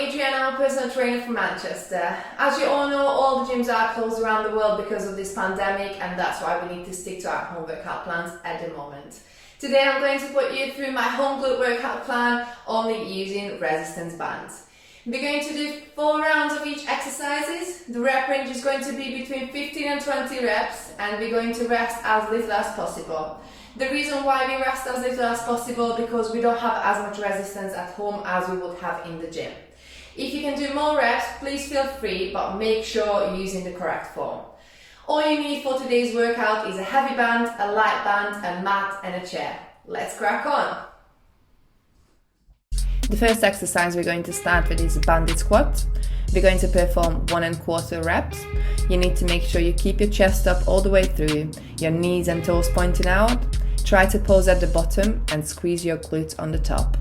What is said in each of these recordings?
Adrienne, I'm a personal trainer from Manchester. As you all know, all the gyms are closed around the world because of this pandemic, and that's why we need to stick to our home workout plans at the moment. Today I'm going to put you through my home glute workout plan only using resistance bands. We're going to do 4 rounds of each exercises. The rep range is going to be between 15 and 20 reps, and we're going to rest as little as possible. The reason why we rest as little as possible because we don't have as much resistance at home as we would have in the gym. If you can do more reps, please feel free, but make sure you're using the correct form. All you need for today's workout is a heavy band, a light band, a mat and a chair. Let's crack on! The first exercise we're going to start with is a banded squat. We're going to perform 1 1/4 reps. You need to make sure you keep your chest up all the way through, your knees and toes pointing out. Try to pause at the bottom and squeeze your glutes on the top.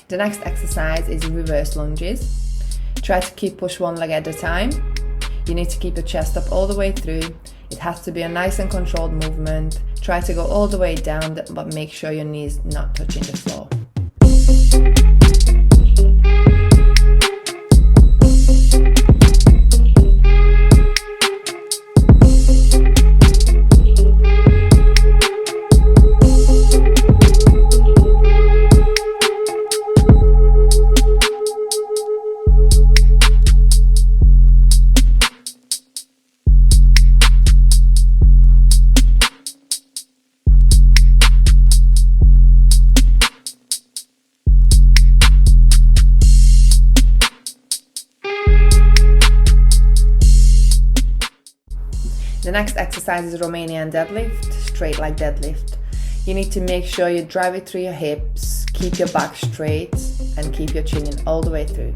The next exercise is reverse lunges. Try to keep push one leg at a time. You need to keep your chest up all the way through. It has to be a nice and controlled movement. Try to go all the way down, but make sure your knees not touching the floor. The next exercise is Romanian Deadlift, straight leg deadlift. You need to make sure you drive it through your hips, keep your back straight and keep your chin in all the way through.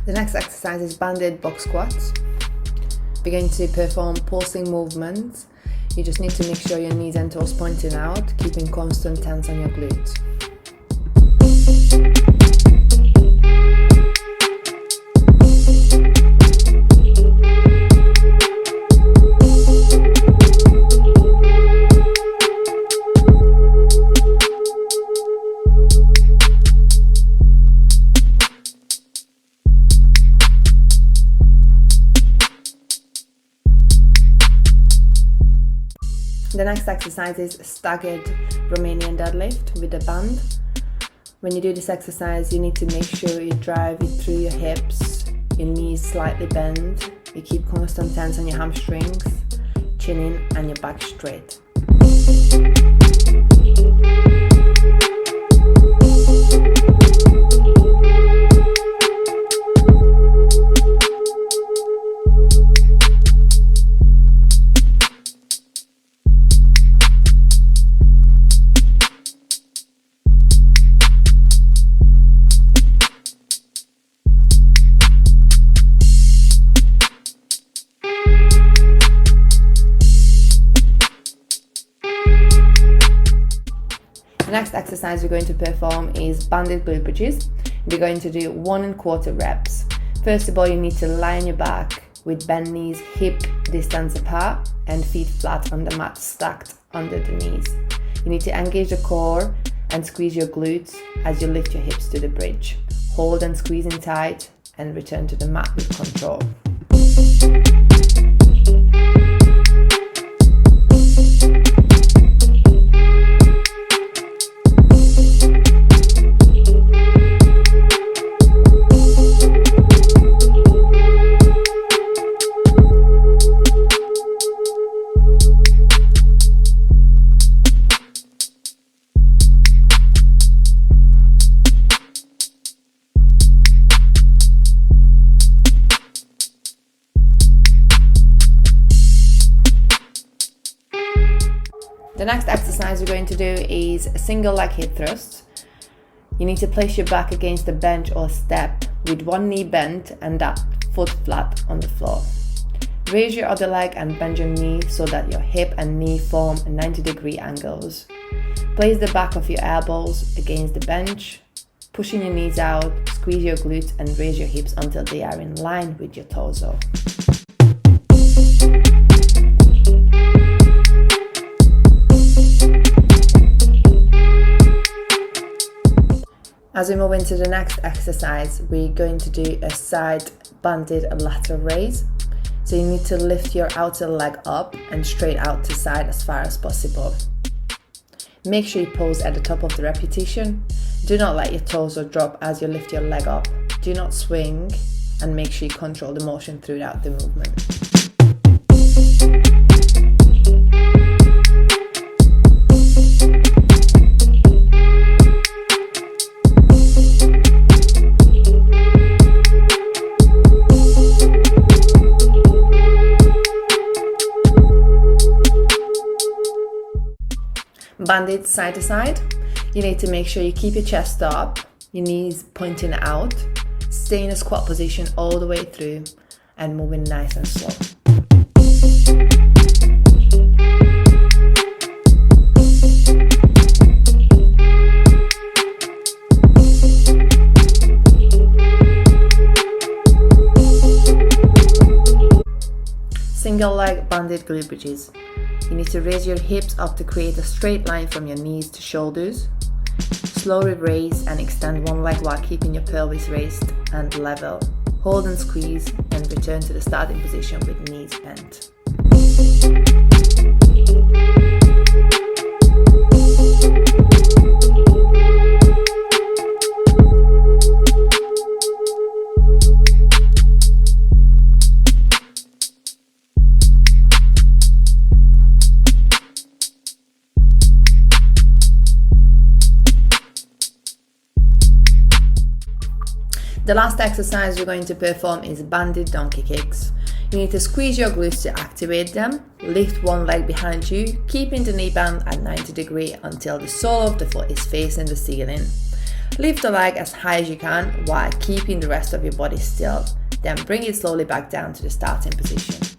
The next exercise is banded box squats. We're going to perform pulsing movements. You just need to make sure your knees and toes pointing out, keeping constant tense on your glutes. The next exercise is Staggered Romanian Deadlift with a band. When you do this exercise, you need to make sure you drive it through your hips, your knees slightly bend, you keep constant tense on your hamstrings, chin in and your back straight. The next exercise we're going to perform is banded glute bridges. We're going to do 1 1/4 reps. First of all, you need to lie on your back with bent knees hip distance apart and feet flat on the mat stacked under the knees. You need to engage the core and squeeze your glutes as you lift your hips to the bridge. Hold and squeeze in tight and return to the mat with control. The next exercise we're going to do is a single leg hip thrust. You need to place your back against the bench or step with one knee bent and that foot flat on the floor. Raise your other leg and bend your knee so that your hip and knee form 90-degree angles. Place the back of your elbows against the bench, pushing your knees out, squeeze your glutes and raise your hips until they are in line with your torso. As we move into the next exercise, we're going to do a side banded lateral raise. So you need to lift your outer leg up and straight out to side as far as possible. Make sure you pose at the top of the repetition. Do not let your torso drop as you lift your leg up. Do not swing, and make sure you control the motion throughout the movement. Banded side to side. You need to make sure you keep your chest up, your knees pointing out, stay in a squat position all the way through and moving nice and slow. Single leg banded glute bridges. You need to raise your hips up to create a straight line from your knees to shoulders. Slowly raise and extend one leg while keeping your pelvis raised and level. Hold and squeeze and return to the starting position with knees bent. The last exercise we're going to perform is banded donkey kicks. You need to squeeze your glutes to activate them, lift one leg behind you, keeping the knee bend at 90 degrees until the sole of the foot is facing the ceiling. Lift the leg as high as you can while keeping the rest of your body still, then bring it slowly back down to the starting position.